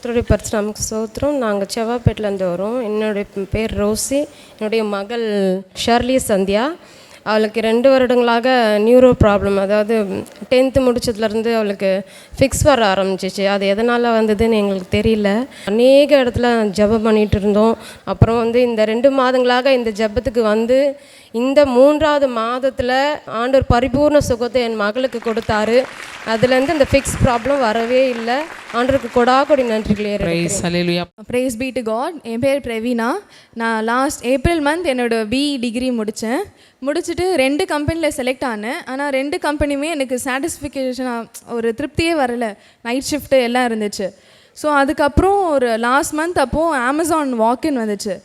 கர்த்தருடைய பரிசுத்தம் ஸ்தோத்திரம். நாங்கள் செவ்வாப்பேட்டிலேருந்து வரோம். என்னுடைய பேர் ரோசி. என்னுடைய மகள் ஷர்லி சந்தியா. அவளுக்கு 2 வருடங்களாக நியூரோ ப்ராப்ளம், அதாவது 10th முடிச்சதுலேருந்து அவளுக்கு ஃபிக்ஸ் வர ஆரம்பிச்சிச்சு. அது எதனால் வந்ததுன்னு எங்களுக்கு தெரியல. அநேக இடத்துல ஜெபம் பண்ணிகிட்டு இருந்தோம். அப்புறம் இந்த 2 மாதங்களாக இந்த ஜெபத்துக்கு இந்த 3வது மாதத்தில் ஆண்டவர் பரிபூர்ண சுகத்தை என் மகளுக்கு கொடுத்தாரு. அதுலேருந்து இந்த ஃபிக்ஸ் ப்ராப்ளம் வரவே இல்லை. ஆண்டவருக்கு கொடாக்கொடி நன்றிகளே. Praise be to God. என் பேர் பிரவீனா. நான் லாஸ்ட் ஏப்ரல் மந்த் என்னோடய பிஇ டிகிரி முடிச்சுட்டு 2 கம்பெனியில் செலக்ட் ஆனேன். ஆனால் 2 கம்பெனியுமே எனக்கு சாட்டிஸ்ஃபிகேஷனாக ஒரு திருப்தியே வரலை. நைட் ஷிஃப்ட்டு எல்லாம் இருந்துச்சு. ஸோ அதுக்கப்புறம் ஒரு லாஸ்ட் மந்த் அப்போது அமேசான் வாக்கின் வந்துச்சு.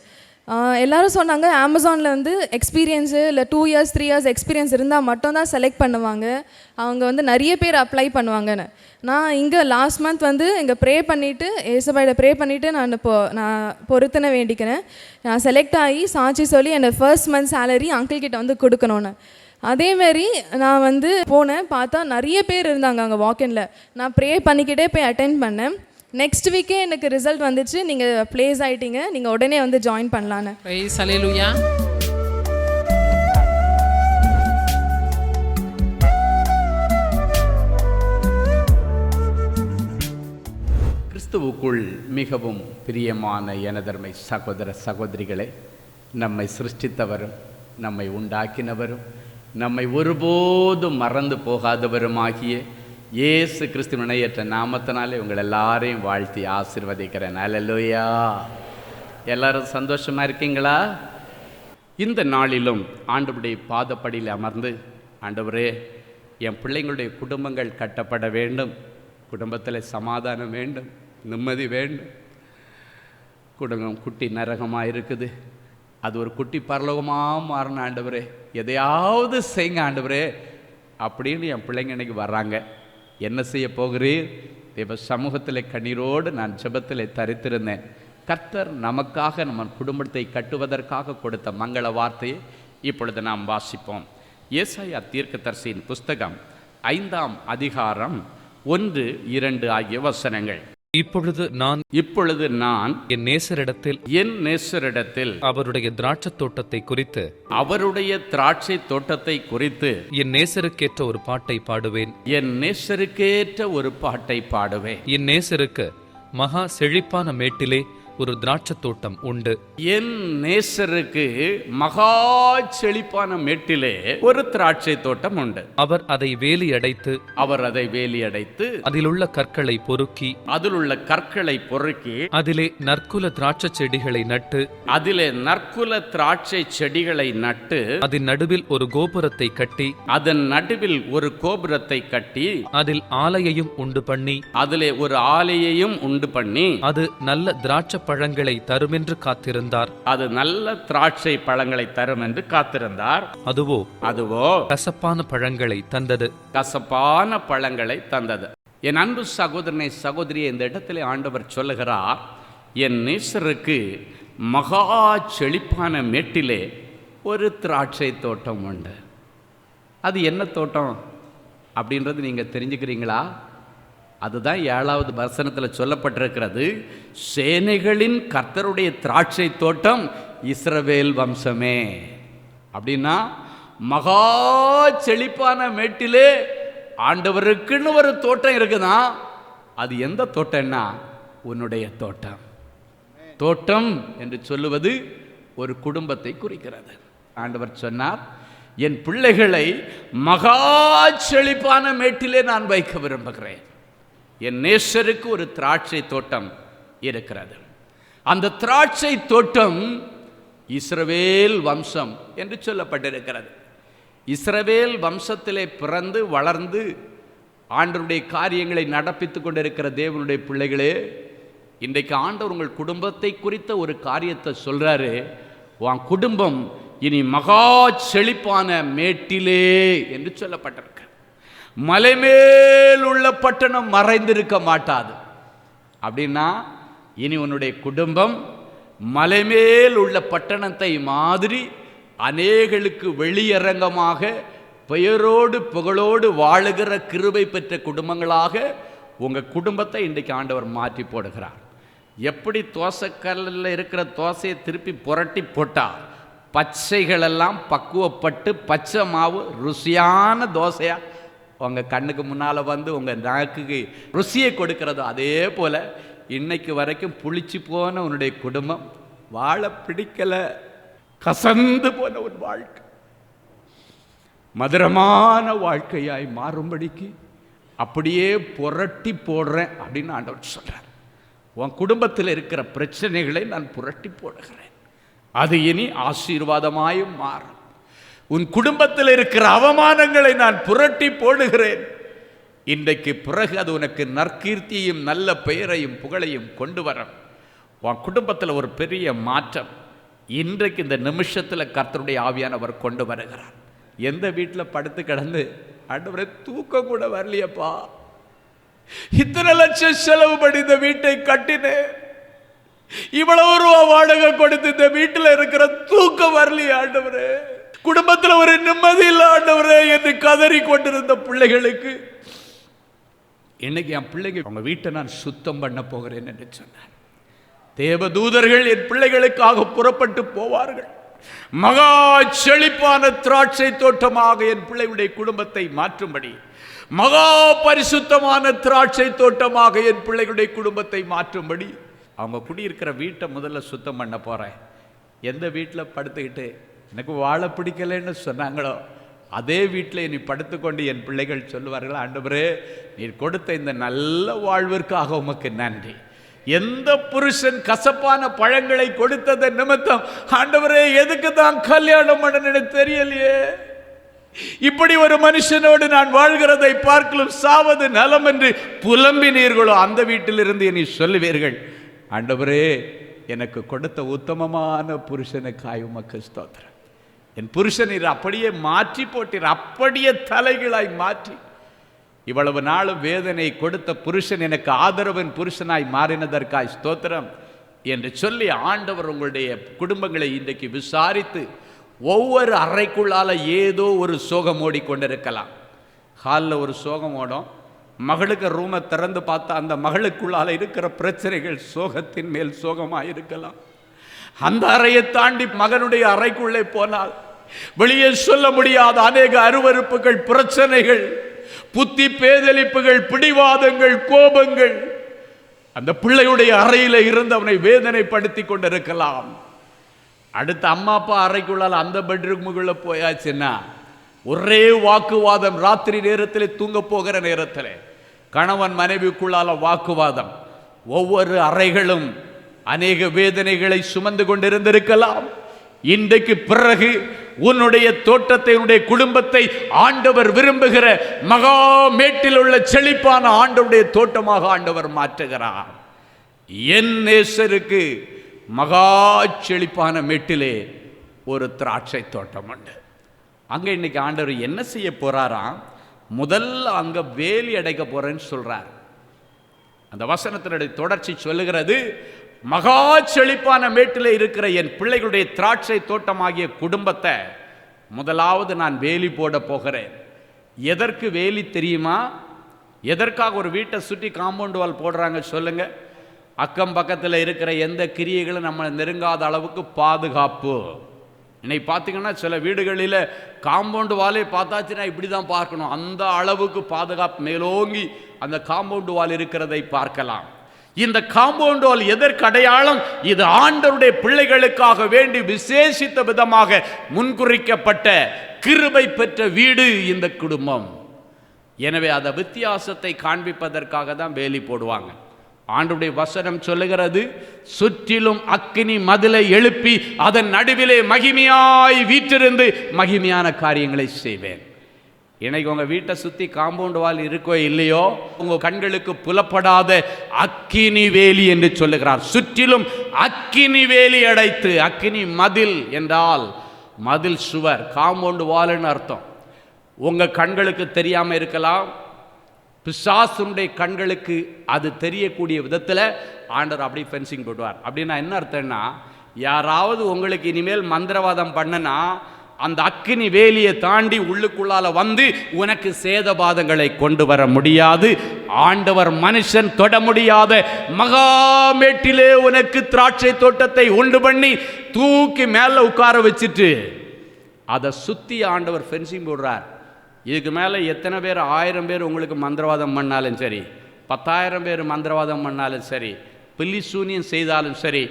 எல்லோரும் சொன்னாங்க அமேசானில் எக்ஸ்பீரியன்ஸு இல்லை 2 years 3 years எக்ஸ்பீரியன்ஸ் இருந்தால் மட்டும்தான் செலக்ட் பண்ணுவாங்க, அவங்க நிறைய பேர் அப்ளை பண்ணுவாங்கன்னு. நான் இங்கே லாஸ்ட் மந்த் இங்கே ப்ரே பண்ணிவிட்டு ஏசபாயிட ப்ரே பண்ணிவிட்டு நான் பொருத்தனை வேண்டிக்கிறேன். நான் செலக்ட் ஆகி சாட்சி சொல்லி என்னோடய ஃபர்ஸ்ட் மந்த் சேலரி அங்கிள்கிட்ட கொடுக்கணுன்னு. அதேமாரி நான் போனேன். பார்த்தா நிறைய பேர் இருந்தாங்க அங்கே வாக்கின்ல. நான் ப்ரே பண்ணிக்கிட்டே போய் அட்டென்ட் பண்ணேன். நெக்ஸ்ட் வீக்கே எனக்கு ரிசல்ட் வந்துச்சு. நீங்கள் ப்ளேஸ் ஆகிட்டீங்க, நீங்கள் உடனே ஜாயின் பண்ணலான்னு. கிறிஸ்துவுக்குள் மிகவும் பிரியமான எனதர்மை சகோதர சகோதரிகளே, நம்மை சிருஷ்டித்தவரும் நம்மை உண்டாக்கினவரும் நம்மை ஒருபோதும் மறந்து போகாதவருமாகிய இயேசு கிறிஸ்துவின் இணையற்ற நாமத்தினாலே உங்கள் எல்லாரையும் வாழ்த்தி ஆசீர்வதிக்கிறேன். அல்லேலூயா. எல்லாரும் சந்தோஷமாக இருக்கீங்களா? இந்த நாளிலும் ஆண்டவருடைய பாதப்படியில் அமர்ந்து, ஆண்டவரே, என் பிள்ளைங்களுடைய குடும்பங்கள் கட்டப்பட வேண்டும், குடும்பத்தில் சமாதானம் வேண்டும், நிம்மதி வேண்டும். குடும்பம் குட்டி நரகமாக இருக்குது, அது ஒரு குட்டி பரலோகமாக மாறின ஆண்டவரே, எதையாவது செய்யுங்க ஆண்டவரே அப்படின்னு என் பிள்ளைங்க இன்னைக்கு வர்றாங்க. என்ன செய்ய போகிறீர்? தேவ சமூகத்தில் கண்ணீரோடு நான் ஜெபத்தில் தரித்திருந்தேன். கர்த்தர் நமக்காக நம்ம குடும்பத்தை கட்டுவதற்காக கொடுத்த மங்கள வார்த்தையை இப்பொழுது நாம் வாசிப்போம். ஏசாயா தீர்க்கதரிசியின் புஸ்தகம் 5ஆம் அதிகாரம் 1, 2 ஆகிய வசனங்கள். இப்பொழுது நான் என் நேசரிடத்தில் அவருடைய திராட்சை தோட்டத்தை குறித்து என் நேசருக்கேற்ற ஒரு பாட்டை பாடுவேன். என் நேசருக்கு மகா செழிப்பான மேட்டிலே ஒரு திராட்சை தோட்டம் உண்டு. என் நேசருக்கு மகா செழிப்பான மேட்டிலே ஒரு திராட்சை தோட்டம் உண்டு. அவர் அதை வேலி அடைத்து அதிலுள்ள கற்களை பொறுக்கி அதிலே நற்குல திராட்சை செடிகளை நட்டு அதன் நடுவில் ஒரு கோபுரத்தை கட்டி அதில் ஆலையையும் உண்டு பண்ணி அது நல்ல திராட்சை பழங்களை தரும் என்று காத்திருந்தார். அதுவோ கசப்பான பழங்களை தந்தது. என் அன்பு சகோதரனை சகோதரியை, இந்த இடத்துல ஆண்டவர் சொல்லுகிறார், என் நேசருக்கு மகா செழிப்பான மேட்டிலே ஒரு திராட்சை தோட்டம் உண்டு. அது என்ன தோட்டம் அப்படின்றது நீங்க தெரிஞ்சுக்கிறீங்களா? அதுதான் 7வது வசனத்தில் சொல்லப்பட்டிருக்கிறது. சேனைகளின் கர்த்தருடைய திராட்சை தோட்டம் இஸ்ரவேல் வம்சமே. அப்படின்னா மகா செழிப்பான மேட்டிலே ஆண்டவருக்குன்னு ஒரு தோட்டம் இருக்குதான். அது எந்த தோட்டம்னா உன்னுடைய தோட்டம் என்று சொல்லுவது ஒரு குடும்பத்தை குறிக்கிறது. ஆண்டவர் சொன்னார், என் பிள்ளைகளை மகா செழிப்பான மேட்டிலே நான் வைக்க விரும்புகிறேன். என் நேசருக்கு ஒரு திராட்சை தோட்டம் இருக்கிறது. அந்த திராட்சை தோட்டம் இஸ்ரவேல் வம்சம் என்று சொல்லப்பட்டிருக்கிறது. இஸ்ரவேல் வம்சத்திலே பிறந்து வளர்ந்து ஆண்டவருடைய காரியங்களை நடப்பித்துக் கொண்டிருக்கிற தேவனுடைய பிள்ளைகளே, இன்றைக்கு ஆண்டவர் உங்கள் குடும்பத்தை குறித்த ஒரு காரியத்தை சொல்றாரு. உன் குடும்பம் இனி மகா செழிப்பான மேட்டிலே என்று சொல்லப்பட்டிருக்க. மலைமேல் உள்ள பட்டணம் மறைந்திருக்க மாட்டாது. அப்படின்னா இனி உன்னுடைய குடும்பம் மலைமேல் உள்ள பட்டணத்தை மாதிரி அநேகளுக்கு வெளியரங்கமாக பெயரோடு புகழோடு வாழுகிற கிருபை பெற்ற குடும்பங்களாக உங்கள் குடும்பத்தை இன்றைக்கு ஆண்டவர் மாற்றி போடுகிறார். எப்படி தோசைக்கல்லில் இருக்கிற தோசையை திருப்பி புரட்டி போட்டால் பச்சைகளெல்லாம் பக்குவப்பட்டு பச்சை மாவு ருசியான தோசையாக உங்கள் கண்ணுக்கு முன்னால் வந்து உங்கள் நாக்குக்கு ருசியை கொடுக்கிறதோ, அதே போல் இன்னைக்கு வரைக்கும் புளிச்சு போன உன்னுடைய குடும்பம், வாழ பிடிக்கலை, கசந்து போன ஒரு வாழ்க்கை மதுரமான வாழ்க்கையாய் மாறும்படிக்கு அப்படியே புரட்டி போடுறேன் அப்படின்னு ஆண்டவர் சொல்கிறார். உன் குடும்பத்தில் இருக்கிற பிரச்சனைகளை நான் புரட்டி போடுகிறேன், அது இனி ஆசீர்வாதமாயும் மாறும். உன் குடும்பத்தில் இருக்கிற அவமானங்களை நான் புரட்டி போடுகிறேன். இன்றைக்கு பிறகு அது உனக்கு நற்கீர்த்தியையும் நல்ல பெயரையும் புகழையும் கொண்டு வரும். உன் குடும்பத்தில் ஒரு பெரிய மாற்றம் இன்றைக்கு இந்த நிமிஷத்தில் கர்த்தருடைய ஆவியானவர் கொண்டு வருகிறார். எந்த வீட்டில் படுத்து கிடந்து ஆண்டவரே தூக்கம் கூட வரலையப்பா, இத்தனை லட்சம் செலவு பண்ணி இந்த வீட்டை கட்டினேன், இவ்வளவு ரூபா வாடகை கொடுத்து இந்த வீட்டில் இருக்கிற தூக்கம் வரலையே ஆண்டவரே, குடும்பத்தில் ஒரு நிம்மதி இல்லை ஆண்டவரே என்று கதறி கொண்டிருந்த பிள்ளைகளுக்கு இன்னைக்கு என் பிள்ளைங்க அவங்க வீட்டை நான் சுத்தம் பண்ண போகிறேன் என்று சொன்னார். தேவதூதர்கள் என் பிள்ளைகளுக்காக புறப்பட்டு போவார்கள். மகா செழிப்பான திராட்சை தோட்டமாக என் பிள்ளைகளுடைய குடும்பத்தை மாற்றும்படி, மகா பரிசுத்தமான திராட்சை தோட்டமாக என் பிள்ளைகளுடைய குடும்பத்தை மாற்றும்படி அவங்க குடியிருக்கிற வீட்டை முதல்ல சுத்தம் பண்ண போகிறேன். எந்த வீட்டில் படுத்துக்கிட்டு எனக்கு வாழ பிடிக்கலைன்னு சொன்னாங்களோ அதே வீட்டில் நீ படுத்துக்கொண்டு என் பிள்ளைகள் சொல்லுவார்கள், ஆண்டவரே நீர் கொடுத்த இந்த நல்ல வாழ்விற்காக உமக்கு நன்றி. எந்த புருஷன் கசப்பான பழங்களை கொடுத்தது நிமித்தம் ஆண்டவரே எதுக்கு தான் கல்யாணம் பண்ண தெரியலையே, இப்படி ஒரு மனுஷனோடு நான் வாழ்கிறதை பார்க்கலும் சாவது நலம் என்று புலம்பினீர்களோ அந்த வீட்டிலிருந்து நீ சொல்லுவீர்கள், ஆண்டவரே எனக்கு கொடுத்த உத்தமமான புருஷனுக்காய் உமக்கு ஸ்தோத்திரம். என் புருஷன் அப்படியே மாற்றி போட்டீர், அப்படியே தலைகளாய் மாற்றி இவ்வளவு நாளும் வேதனை கொடுத்த புருஷன் எனக்கு ஆதரவின் புருஷனாய் மாறினதற்காய் ஸ்தோத்திரம் என்று சொல்லி ஆண்டவர் உங்களுடைய குடும்பங்களை இன்றைக்கு விசாரித்து ஒவ்வொரு அறைக்குள்ளால ஏதோ ஒரு சோகம் ஓடிக்கொண்டிருக்கலாம். ஹாலில் ஒரு சோகம் ஓடும், மகளுக்கு ரூமை திறந்து பார்த்தா அந்த மகளுக்குள்ளால இருக்கிற பிரச்சனைகள் சோகத்தின் மேல் சோகமாக இருக்கலாம். அந்த அறையை தாண்டி மகனுடைய அறைக்குள்ளே போனால் வெளியே சொல்ல முடியாத அநேக அருவருப்புகள், பிரச்சனைகள், புத்தி பேதலிப்புகள், பிடிவாதங்கள், கோபங்கள் அந்த பிள்ளையுடைய அறையில் இருந்து அவனை வேதனைப்படுத்தி கொண்டிருக்கலாம். அடுத்த அம்மா அப்பா அறைக்குள்ளால் அந்த பெட்ரூமுக்குள்ள போயாச்சுன்னா ஒரே வாக்குவாதம். ராத்திரி நேரத்தில் தூங்க போகிற நேரத்தில் கணவன் மனைவிக்குள்ளால வாக்குவாதம். ஒவ்வொரு அறைகளும் அநேக வேதனைகளை சுமந்து கொண்டிருந்திருக்கலாம். இன்றைக்கு பிறகு உன்னுடைய தோட்டத்தை, உன்னுடைய குடும்பத்தை ஆண்டவர் விரும்புகிற மகா மேட்டில் உள்ள செழிப்பான ஆண்டவருடைய தோட்டமாக ஆண்டவர் மாற்றுகிறார். என் நேசருக்கு மகா செழிப்பான மேட்டிலே ஒரு திராட்சை தோட்டம் உண்டு. அங்கே இன்னைக்கு ஆண்டவர் என்ன செய்ய போறாராம்? முதல்ல அங்கே வேலி அடைக்க போறேன்னு சொல்றார். அந்த வசனத்தினுடைய தொடர்ச்சி சொல்லுகிறது, மகா செழிப்பான மேட்டில் இருக்கிற என் பிள்ளைகளுடைய திராட்சை தோட்டமாகிய குடும்பத்தை முதலாவது நான் வேலி போட போகிறேன். எதற்கு வேலி தெரியுமா? எதற்காக ஒரு வீட்டை சுற்றி காம்பவுண்ட் வால் போடுறாங்க சொல்லுங்க? அக்கம் பக்கத்தில் இருக்கிற எந்த கிரியைகளும் நம்மளை நெருங்காத அளவுக்கு பாதுகாப்பு. இன்னைக்கு பார்த்தீங்கன்னா சில வீடுகளில் காம்பவுண்டு வாலே பார்த்தாச்சுன்னா இப்படி தான் பார்க்கணும், அந்த அளவுக்கு பாதுகாப்பு மேலோங்கி அந்த காம்பவுண்டு வால் இருக்கிறதை பார்க்கலாம். இந்த காம்பவுண்ட் வால் எதற்கு அடையாளம்? இது ஆண்டவருடைய பிள்ளைகளுக்காக வேண்டி விசேஷித்த விதமாக முன்குறிக்கப்பட்ட கிருபை பெற்ற வீடு இந்த குடும்பம். எனவே அந்த வித்தியாசத்தை காண்பிப்பதற்காக தான் வேலி போடுவாங்க. ஆண்டவருடைய வசனம் சொல்லுகிறது, சுற்றிலும் அக்கினி மதிலை எழுப்பி அதன் நடுவிலே மகிமையாய் வீற்றிருந்து மகிமையான காரியங்களை செய்வேன். இன்னைக்கு உங்க வீட்டை சுத்தி காம்பவுண்ட் வால் இருக்கோ இல்லையோ, உங்க கண்களுக்கு புலப்படாத அக்கினி வேலி என்று சொல்லுகிறார். சுற்றிலும் அக்கினி வேலி அடைத்து, அக்கினி மதில் என்றால் மதில் சுவர், காம்பவுண்ட் வால்னு அர்த்தம். உங்க கண்களுக்கு தெரியாம இருக்கலாம், பிசாசுடைய கண்களுக்கு அது தெரியக்கூடிய விதத்தில் ஆண்டவர் அப்படி ஃபென்சிங் போடுவார். அப்படின்னா என்ன அர்த்தம்னா, யாராவது உங்களுக்கு இனிமேல் மந்திரவாதம் பண்ணனா அந்த அக்கினி வேலியை தாண்டி உள்ளுக்குள்ளால வந்து உனக்கு சேதபாதங்களை கொண்டு வர முடியாது. ஆண்டவர் மனுஷன் தொட முடியாத மகாமேட்டிலே உனக்கு திராட்சை தோட்டத்தை உண்டு பண்ணி தூக்கி மேலே உட்கார வச்சுட்டு அதை சுற்றி ஆண்டவர் ஃபென்சிங் போடுறார். இதுக்கு மேலே எத்தனை பேர் 1000 பேர் உங்களுக்கு மந்திரவாதம் பண்ணாலும் சரி, 10,000 பேர் மந்திரவாதம் பண்ணாலும் சரி, பில்லி சூனியம் செய்தாலும் சரி,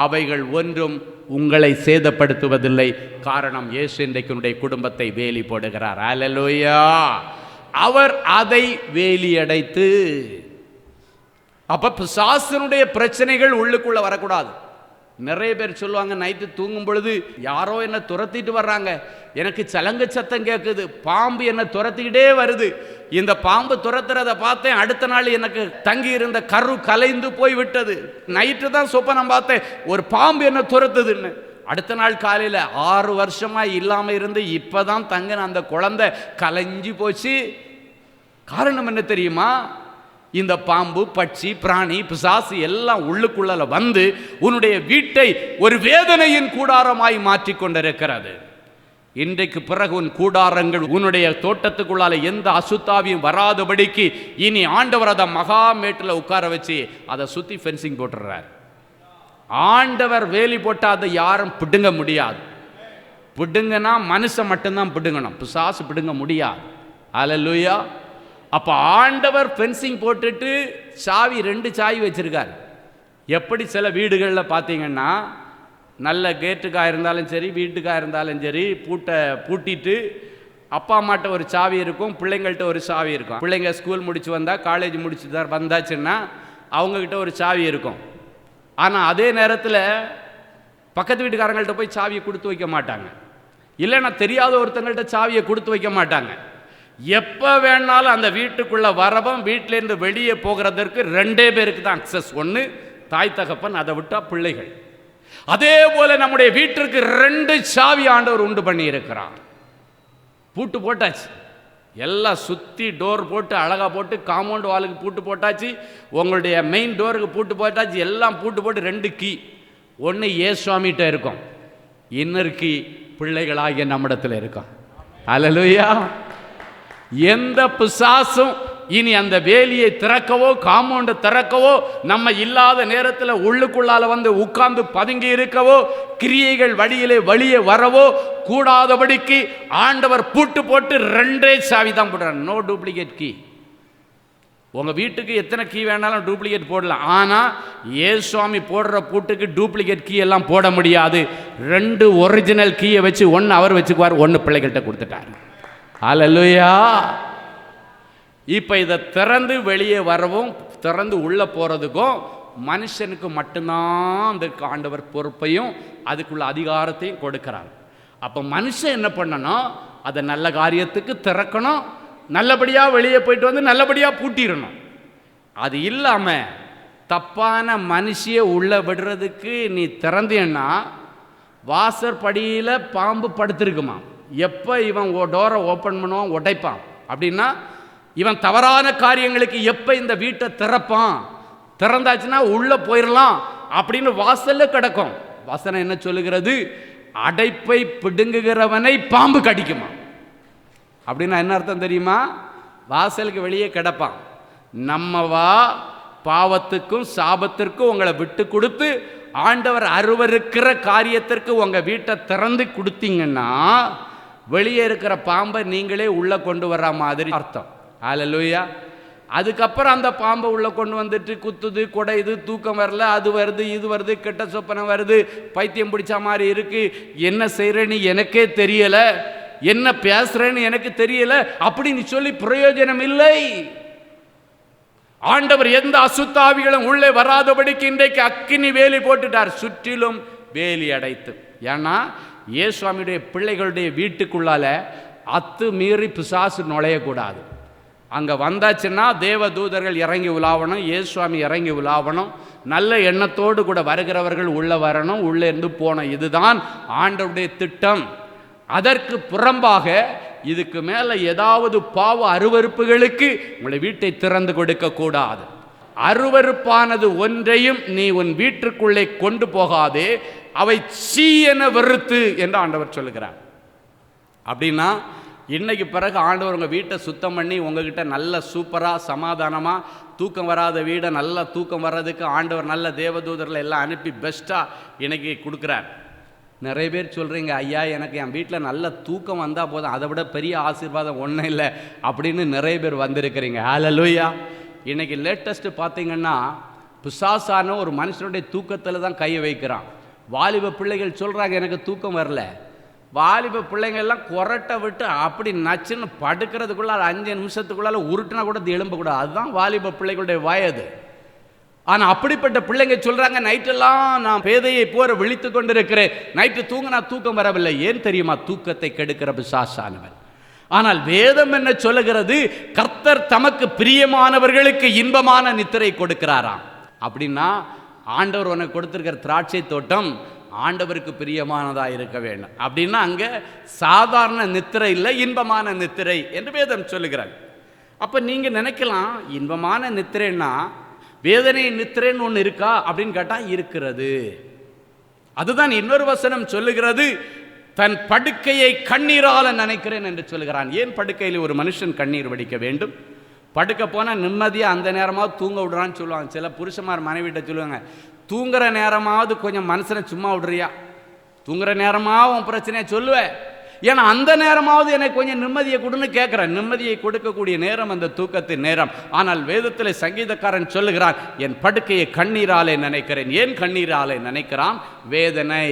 அவைகள் ஒன்றும் உங்களை சேதப்படுத்துவதில்லை. காரணம், இயேசு இன்றைக்கு குடும்பத்தை வேலி போடுகிறார். அல்லேலூயா. அவர் அதை வேலி அடைத்து. அப்ப பிசாசனுடைய பிரச்சனைகள் உள்ளுக்குள்ள வரக்கூடாது. நிறைய பேர் சொல்லுவாங்க, நைட்டு தூங்கும் பொழுது யாரோ என்ன துரத்திட்டு வர்றாங்க, எனக்கு சலங்க சத்தம் கேட்குது, பாம்பு என்ன துரத்திக்கிட்டே வருது, இந்த பாம்பு துரத்துறதை பார்த்தேன், அடுத்த நாள் எனக்கு தங்கி இருந்த கரு கலைந்து போய் விட்டது, நைட்டு தான் சொப்பனம் பார்த்தேன் ஒரு பாம்பு என்ன துரத்துதுன்னு. அடுத்த நாள் காலையில் 6 வருஷமா இல்லாமல் இருந்து இப்போதான் தங்கின அந்த குழந்தை கலைஞ்சி போச்சு. காரணம் என்ன தெரியுமா? இந்த பாம்பு, பட்சி, பிராணி, பிசாசு எல்லாம் உள்ளுக்குள்ள வந்து உன்னுடைய வீட்டை ஒரு வேதனையின் கூடாரமாய் மாற்றி கொண்டிருக்கிறது. இன்றைக்கு பிறகு உன் கூடாரங்கள், உன்னுடைய தோட்டத்துக்குள்ளால எந்த அசுத்தாவியும் வராதபடிக்கு இனி ஆண்டவர் அதை மகாமேட்டில் உட்கார வச்சு அதை சுற்றி ஃபென்சிங் போட்டுறார். ஆண்டவர் வேலி போட்டால் அதை யாரும் பிடுங்க முடியாது. பிடுங்கன்னா மனுஷன் மட்டும்தான் பிடுங்கணும், பிசாசு பிடுங்க முடியாது. அல்லேலூயா. அப்போ ஆண்டவர் ஃபென்சிங் போட்டுட்டு சாவி 2 சாவி வச்சிருக்கார். எப்படி சில வீடுகளில் பார்த்தீங்கன்னா, நல்ல கேட்டுக்காக இருந்தாலும் சரி, வீட்டுக்காக இருந்தாலும் சரி, பூட்டிட்டு அப்பா அம்மாட்ட ஒரு சாவி இருக்கும், பிள்ளைங்கள்ட்ட ஒரு சாவி இருக்கும். பிள்ளைங்க ஸ்கூல் முடிச்சு வந்தால், காலேஜ் முடிச்சு வந்தாச்சுன்னா அவங்கக்கிட்ட ஒரு சாவி இருக்கும். ஆனால் அதே நேரத்தில் பக்கத்து வீட்டுக்காரங்கள்ட்ட போய் சாவியை கொடுத்து வைக்க மாட்டாங்க, இல்லைன்னா தெரியாத ஒருத்தங்கள்ட்ட சாவியை கொடுத்து வைக்க மாட்டாங்க. எப்போ வேணாலும் அந்த வீட்டுக்குள்ளே வரவும் வீட்டிலேருந்து வெளியே போகிறதற்கு 2 பேருக்கு தான் அக்சஸ். ஒன்று தாய் தகப்பன், அதை விட்டால் பிள்ளைகள். அதே போல நம்முடைய வீட்டிற்கு 2 சாவி ஆண்டவர் உண்டு பண்ணி இருக்கிறார். பூட்டு போட்டாச்சு, எல்லாம் சுற்றி டோர் போட்டு அழகாக போட்டு, காம்பவுண்ட் வாலுக்கு பூட்டு போட்டாச்சு, உங்களுடைய மெயின் டோருக்கு பூட்டு போட்டாச்சு, எல்லாம் பூட்டு போட்டு 2 கீ. ஒன்று ஏசுவாமிகிட்ட இருக்கும், இன்னொரு கீ பிள்ளைகளாகிய நம்மிடத்தில் இருக்கும். அல்லேலூயா. எந்த பிசாசும் இனி அந்த வேலியை திறக்கவோ காம்பவுண்டை திறக்கவோ, நம்ம இல்லாத நேரத்தில் உள்ளுக்குள்ளால வந்து உட்கார்ந்து பதுங்கி இருக்கவோ, கிரியைகள் வழியிலே வெளியே வரவோ கூடாதபடிக்கு ஆண்டவர் பூட்டு போட்டு 2 சாவி தான் போடுறார். No duplicate key. உங்கள் வீட்டுக்கு எத்தனை கீ வேணாலும் டூப்ளிகேட் போடலாம், ஆனால் ஏசுவாமி போடுற பூட்டுக்கு டூப்ளிகேட் கீ எல்லாம் போட முடியாது. 2 ஒரிஜினல் கீயை வச்சு, 1 அவர் வச்சுக்குவார், 1 பிள்ளைகள்கிட்ட கொடுத்துட்டார். அல்லேலூயா. இப்போ இதை திறந்து வெளியே வரவும் திறந்து உள்ளே போகிறதுக்கும் மனுஷனுக்கு மட்டும்தான் அந்த ஆண்டவர் பொறுப்பையும் அதுக்குள்ள அதிகாரத்தையும் கொடுக்கிறார். அப்போ மனுஷன் என்ன பண்ணணும்? அதை நல்ல காரியத்துக்கு திறக்கணும், நல்லபடியாக வெளியே போயிட்டு வந்து நல்லபடியாக பூட்டிடணும். அது இல்லாமல் தப்பான மனுஷியை உள்ளே விடுறதுக்கு நீ திறந்தேன்னா, வாசற்படியில் பாம்பு படுத்திருக்குமா, எப்போ இவன் டோரை ஓப்பன் பண்ணுவான், உடைப்பான் அப்படின்னா, இவன் தவறான காரியங்களுக்கு எப்போ இந்த வீட்டை திறப்பான், திறந்தாச்சுன்னா உள்ளே போயிடலாம் அப்படின்னு வாசல்ல கிடக்கும். வசனம் என்ன சொல்லுகிறது? அடைப்பை பிடுங்குகிறவனை பாம்பு கடிக்குமா. அப்படின்னா என்ன அர்த்தம் தெரியுமா? வாசலுக்கு வெளியே கிடப்பான். நம்மவா பாவத்துக்கும் சாபத்திற்கும் உங்களை விட்டு கொடுத்து ஆண்டவர் அருவருக்கிற காரியத்திற்கு உங்கள் வீட்டை திறந்து கொடுத்தீங்கன்னா, வெளியே இருக்கிற பாம்பை நீங்களே உள்ளே கொண்டு வர்ற மாதிரி அர்த்தம். அல்லேலூயா. அதுக்கப்புறம் அந்த பாம்பை உள்ளே கொண்டு வந்துட்டு குத்துது, குடையுது, தூக்கம் வரல, அது வருது, இது வருது, கெட்ட சொப்பனை வருது, பைத்தியம் பிடிச்ச மாதிரி இருக்கு, என்ன செய்கிறேன்னு எனக்கே தெரியலை, என்ன பேசுகிறேன்னு எனக்கு தெரியலை அப்படின்னு சொல்லி பிரயோஜனம் இல்லை. ஆண்டவர் எந்த அசுத்தாவிகளும் உள்ளே வராதபடிக்கு இன்றைக்கு அக்கினி வேலி போட்டுட்டார், சுற்றிலும் வேலி அடைத்து. ஏன்னா இயேசுவாமியுடைய பிள்ளைகளுடைய வீட்டுக்குள்ளால அத்து மீறி பிசாசு நுழையக்கூடாது. அங்கே வந்தாச்சுன்னா தேவ தூதர்கள் இறங்கி உலாவணும், இயேசுவாமி இறங்கி உலாவணும், நல்ல எண்ணத்தோடு கூட வருகிறவர்கள் உள்ளே வரணும், உள்ளே இருந்து போகணும். இதுதான் ஆண்டவருடைய திட்டம். அதற்கு புறம்பாக இதுக்கு மேலே ஏதாவது பாவ அருவருப்புகளுக்கு உங்களை வீட்டை திறந்து கொடுக்க கூடாது. அருவருப்பானது ஒன்றையும் நீ உன் வீட்டிற்குள்ளே கொண்டு போகாதே, அவை சீ என வெறுத்து என்று ஆண்டவர் சொல்லுகிறார். அப்படின்னா இன்னைக்கு பிறகு ஆண்டவர் உங்கள் வீட்டை சுத்தம் பண்ணி உங்ககிட்ட நல்ல சூப்பராக சமாதானமாக தூக்கம் வராத வீடை நல்லா தூக்கம் வர்றதுக்கு ஆண்டவர் நல்ல தேவதூதர்களை எல்லாம் அனுப்பி பெஸ்ட்டாக இன்னைக்கு கொடுக்குறார். நிறைய பேர் சொல்கிறீங்க, ஐயா எனக்கு என் வீட்டில் நல்ல தூக்கம் வந்தால் போதும், அதை விட பெரிய ஆசீர்வாதம் ஒன்றும் இல்லை அப்படின்னு நிறைய பேர் வந்திருக்கிறீங்க. ஹல்லேலூயா. இன்றைக்கி லேட்டஸ்ட்டு பார்த்தீங்கன்னா பிசாசான ஒரு மனுஷனுடைய தூக்கத்தில் தான் கையை வைக்கிறான். வாலிப பிள்ளைகள் சொல்கிறாங்க எனக்கு தூக்கம் வரல. வாலிப பிள்ளைங்கள்லாம் கொரட்டை விட்டு அப்படி நச்சுன்னு படுக்கிறதுக்குள்ளார 5 நிமிஷத்துக்குள்ளால உருட்டினா கூட அது எழும்பக்கூடாது. அதுதான் வாலிப பிள்ளைகளுடைய வயது. ஆனால் அப்படிப்பட்ட பிள்ளைங்க சொல்கிறாங்க நைட்டெல்லாம் நான் பேதையை போற விழித்து கொண்டு இருக்கிறேன், நைட்டு தூங்கினா தூக்கம் வரவில்லை. ஏன் தெரியுமா? தூக்கத்தை கெடுக்கிற பிசாசானவன். ஆனால் வேதம் என்ன சொல்லுகிறது? கர்த்தர் தமக்கு பிரியமானவர்களுக்கு இன்பமான நித்திரை கொடுக்கிறாராம். அப்படின்னா ஆண்டவர் உனக்கு கொடுத்திருக்கிற திராட்சை தோட்டம் ஆண்டவருக்கு பிரியமானதாக இருக்க வேண்டும். அப்படின்னா அங்கே சாதாரண நித்திரை இல்லை, இன்பமான நித்திரை என்று வேதம் சொல்லுகிறார். அப்போ நீங்கள் நினைக்கலாம் இன்பமான நித்திரைன்னா வேதனை நித்திரைன்னு ஒன்று இருக்கா அப்படின்னு கேட்டால் இருக்கிறது. அதுதான் இன்னொரு வசனம் சொல்லுகிறது, தன் படுக்கையை கண்ணீரால நினைக்கிறேன் என்று சொல்லுகிறான். ஏன் படுக்கையில் ஒரு மனுஷன் கண்ணீர் வடிக்க வேண்டும்? படுக்க போனால் நிம்மதியாக அந்த நேரமாவது தூங்க விடுறான்னு சொல்லுவாங்க. சில புருஷமார் மனைவிட்ட சொல்லுவாங்க, தூங்குற நேரமாவது கொஞ்சம் மனுஷனை சும்மா விடுறியா, தூங்குற நேரமாக உன் பிரச்சனையை சொல்லுவேன், ஏன்னா அந்த நேரமாவது எனக்கு கொஞ்சம் நிம்மதியை கொடுன்னு கேட்குறேன். நிம்மதியை கொடுக்கக்கூடிய நேரம் அந்த தூக்கத்தின் நேரம். ஆனால் வேதத்தில் சங்கீதக்காரன் சொல்லுகிறான், என் படுக்கையை கண்ணீராலே நினைக்கிறேன். ஏன் கண்ணீராலே நினைக்கிறான்? வேதனை.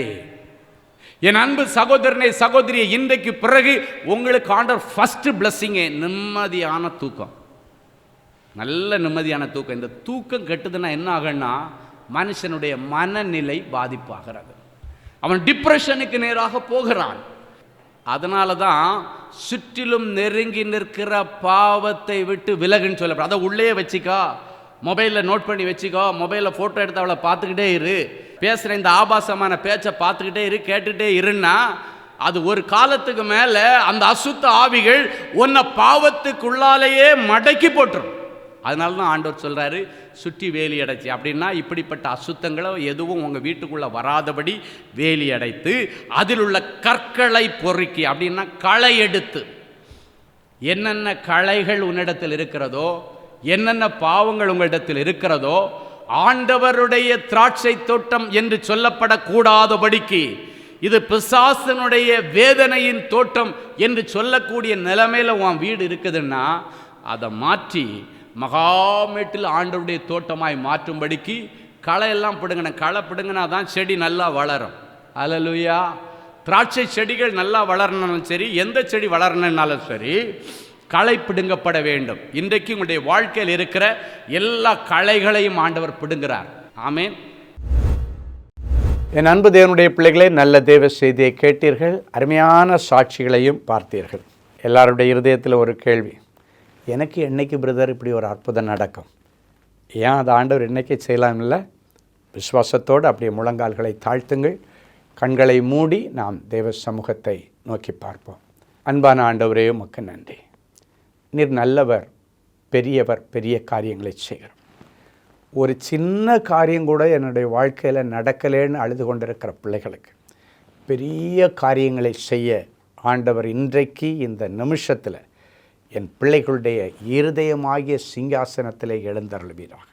என் அன்பு சகோதரனே சகோதரியை, இன்றைக்கு பிறகு உங்களுக்கு ஆண்டவர் ஃபர்ஸ்ட் பிளஸ்ஸிங்கே நிம்மதியான தூக்கம், நல்ல நிம்மதியான தூக்கம். இந்த தூக்கம் கெட்டுதுன்னா என்ன ஆகுன்னா மனுஷனுடைய மனநிலை பாதிப்பாகிறது, அவன் டிப்ரெஷனுக்கு நேராக போகிறான். அதனால தான் சுற்றிலும் நெருங்கி நிற்கிற பாவத்தை விட்டு விலகுன்னு சொல்லப்படும். அதை உள்ளே வச்சுக்கோ, மொபைலில் நோட் பண்ணி வச்சுக்கோ, மொபைலில் ஃபோட்டோ எடுத்து அவளை பார்த்துக்கிட்டே இரு, பேசுகிற இந்த ஆபாசமான பேச்சை பார்த்துக்கிட்டே இரு, கேட்டுகிட்டே இருன்னா அது ஒரு காலத்துக்கு மேலே அந்த அசுத்த ஆவிகள் உன்னை பாவத்துக்குள்ளாலேயே மடக்கி போட்டுரும். அதனால தான் ஆண்டவர் சொல்கிறாரு சுற்றி வேலி அடைச்சி. அப்படின்னா இப்படிப்பட்ட அசுத்தங்களை எதுவும் உங்கள் வீட்டுக்குள்ளே வராதபடி வேலி அடைத்து அதில் உள்ள கற்களை பொறுக்கி, அப்படின்னா களை எடுத்து, என்னென்ன களைகள் உன்னிடத்தில் இருக்கிறதோ, என்னென்ன பாவங்கள் உங்களிடத்தில் இருக்கிறதோ, ஆண்டவருடைய திராட்சை தோட்டம் என்று சொல்லப்படக்கூடாதபடிக்கு இது பிசாசனுடைய வேதனையின் தோட்டம் என்று சொல்லக்கூடிய நிலைமையில் உன் வீடு இருக்குதுன்னா அதை மாற்றி மகாமேட்டில் ஆண்டவருடைய தோட்டமாய் மாற்றும்படிக்கு களை எல்லாம் பிடுங்கணும். களை பிடுங்கினா தான் செடி நல்லா வளரும். அல்லேலூயா. திராட்சை செடிகள் நல்லா வளரணும்னாலும் சரி, எந்த செடி வளரணுன்னாலும் சரி, களை பிடுங்கப்பட வேண்டும். இன்றைக்கு உங்களுடைய வாழ்க்கையில் இருக்கிற எல்லா களைகளையும் ஆண்டவர் பிடுங்குறார். ஆமென். என் அன்பு தேவனுடைய பிள்ளைகளே, நல்ல தேவ செய்தியை கேட்டீர்கள், அருமையான சாட்சிகளையும் பார்த்தீர்கள். எல்லாருடைய இருதயத்தில் ஒரு கேள்வி, எனக்கு என்னைக்கு பிரதர் இப்படி ஒரு அற்புதம் நடக்கும்? ஏன் அது ஆண்டவர் என்னைக்கு செய்யலாம் இல்லை? விசுவாசத்தோடு அப்படியே முழங்கால்களை தாழ்த்துங்கள், கண்களை மூடி நாம் தேவ சமூகத்தை நோக்கி பார்ப்போம். அன்பான ஆண்டவரே, உமக்கு நன்றி. நீர் நல்லவர், பெரியவர், பெரிய காரியங்களை செய்கிறோம். ஒரு சின்ன காரியம் கூட என்னுடைய வாழ்க்கையில் நடக்கலேன்னு அழுது கொண்டிருக்கிற பிள்ளைகளுக்கு பெரிய காரியங்களை செய்ய ஆண்டவர் இன்றைக்கு இந்த நிமிஷத்தில் என் பிள்ளைகளுடைய இருதயமாகிய சிங்காசனத்தில் எழுந்தருள்வீராக.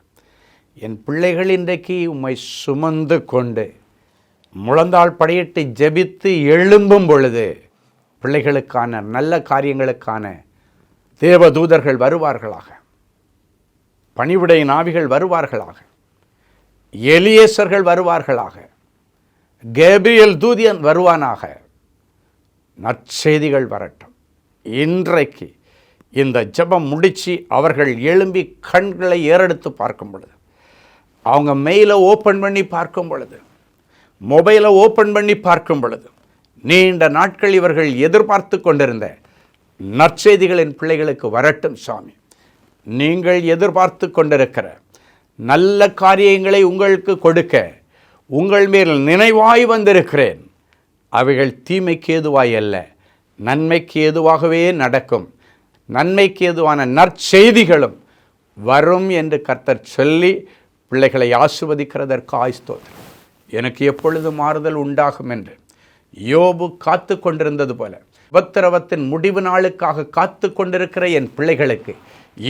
என் பிள்ளைகள் இன்றைக்கு உம்மை சுமந்து கொண்டு முழந்தாள் படியிட்டு ஜெபித்து எழும்பும் பொழுது பிள்ளைகளுக்கான நல்ல காரியங்களுக்கான தேவதூதர்கள் வருவார்களாக, பணிவிடை நாவிகள் வருவார்களாக, எலியேசர்கள் வருவார்களாக, கேப்ரியல் தூதியன் வருவானாக. நற்செய்திகள் வரட்டும். இன்றைக்கு இந்த ஜெபம் முடித்து அவர்கள் எழும்பி கண்களை ஏறெடுத்து பார்க்கும் பொழுது, அவங்க மெயிலை ஓப்பன் பண்ணி பார்க்கும் பொழுது, மொபைலை ஓப்பன் பண்ணி பார்க்கும் பொழுது, நீண்ட நாட்கள் இவர்கள் எதிர்பார்த்து கொண்டிருந்த நற்செய்திகளின் பிள்ளைகளுக்கு வரட்டும் சாமி. நீங்கள் எதிர்பார்த்து கொண்டிருக்கிற நல்ல காரியங்களை உங்களுக்கு கொடுக்க உங்கள் மேல் நினைவாய் வந்திருக்கிறேன். அவைகள் தீமைக்கு ஏதுவாய் அல்ல, நன்மைக்கு ஏதுவாகவே நடக்கும். நன்மைக்கு ஏதுவான நற்செய்திகளும் வரும் என்று கர்த்தர் சொல்லி பிள்ளைகளை ஆசீர்வதிக்கிறதற்கு ஆஸ்தோத்திரம். எனக்கு எப்பொழுது மாறுதல் உண்டாகும் என்று யோபு காத்து கொண்டிருந்தது போல உபத்திரவத்தின் முடிவு நாளுக்காக காத்து கொண்டிருக்கிற என் பிள்ளைகளுக்கு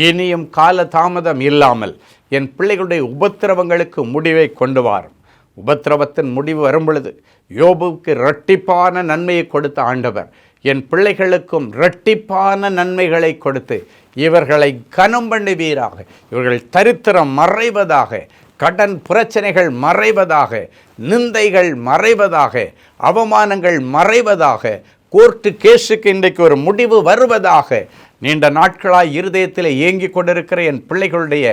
இனியும் கால தாமதம் இல்லாமல் என் பிள்ளைகளுடைய உபத்திரவங்களுக்கு முடிவை கொண்டு வாரும். உபத்திரவத்தின் முடிவு வரும் பொழுது யோபுவுக்கு இரட்டிப்பான நன்மையை கொடுத்த ஆண்டவர் என் பிள்ளைகளுக்கும் இரட்டிப்பான நன்மைகளை கொடுத்து இவர்களை கனம் பண்ணுவீராக. இவர்கள் தரித்திரம் மறைவதாக, கடன் பிரச்சனைகள் மறைவதாக, நிந்தைகள் மறைவதாக, அவமானங்கள் மறைவதாக, கோர்ட்டு கேஸுக்கு இன்றைக்கு ஒரு முடிவு வருவதாக. நீண்ட நாட்களாய் இருதயத்தில் ஏங்கி கொண்டிருக்கிற என் பிள்ளைகளுடைய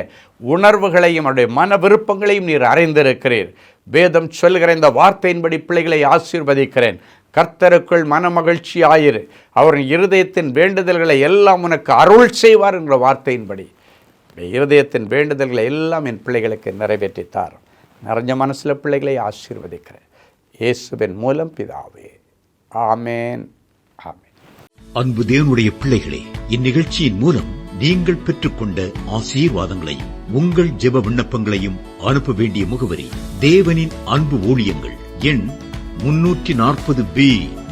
உணர்வுகளையும் அவருடைய மன விருப்பங்களையும் நீர் அறிந்திருக்கிறீர். வேதம் சொல்கிற இந்த வார்த்தையின்படி பிள்ளைகளை ஆசீர்வதிக்கிறேன். கர்த்தருக்குள் மன மகிழ்ச்சி ஆயிரு, அவரின் இருதயத்தின் வேண்டுதல்களை எல்லாம் உனக்கு அருள் செய்வார் என்ற வார்த்தையின்படி இருதயத்தின் வேண்டுதல்களை எல்லாம் என் பிள்ளைகளுக்கு நிறைவேற்றித்தார். நிறைஞ்ச மனசில் பிள்ளைகளை ஆசீர்வதிக்கிறேன் இயேசுவின் மூலம் பிதாவே, ஆமேன், ஆமேன். அன்பு தேவனுடைய பிள்ளைகளே, இந்நிகழ்ச்சியின் மூலம் நீங்கள் பெற்றுக்கொண்ட ஆசீர்வாதங்களையும் உங்கள் ஜெப விண்ணப்பங்களையும் அனுப்ப வேண்டிய முகவரி தேவனின் அன்பு ஊழியங்கள், எண் 340B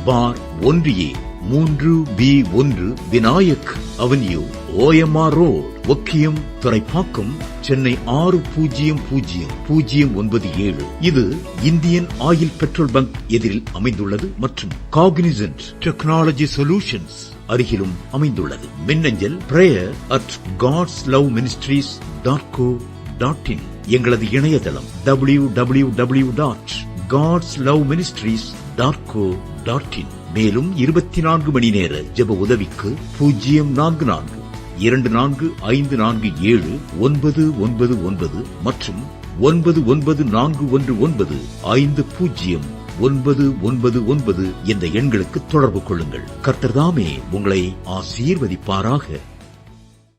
பார் 1A 3B1 Vinayak avenue, OMR road, Okkiyam, Thoraipakkam, Chennai 600097. இது இந்தியன் ஆயில் பெட்ரோல் பங்க் எதிரில் அமைந்துள்ளது மற்றும் காக்னிசன்ட் டெக்னாலஜி சொல்யூஷன்ஸ் அருகிலும் அமைந்துள்ளது. மின்னஞ்சல் prayer@godsloveministries.co.in. எங்களது இணையதளம் www.godsloveministries.co.in. மேலும் 24 மணி நேர ஜெப உதவிக்கு 04454547999 மற்றும் 9941950999 என்ற எண்களுக்கு தொடர்பு கொள்ளுங்கள். கர்த்தர் தாமே உங்களை ஆசீர்வதிப்பாராக.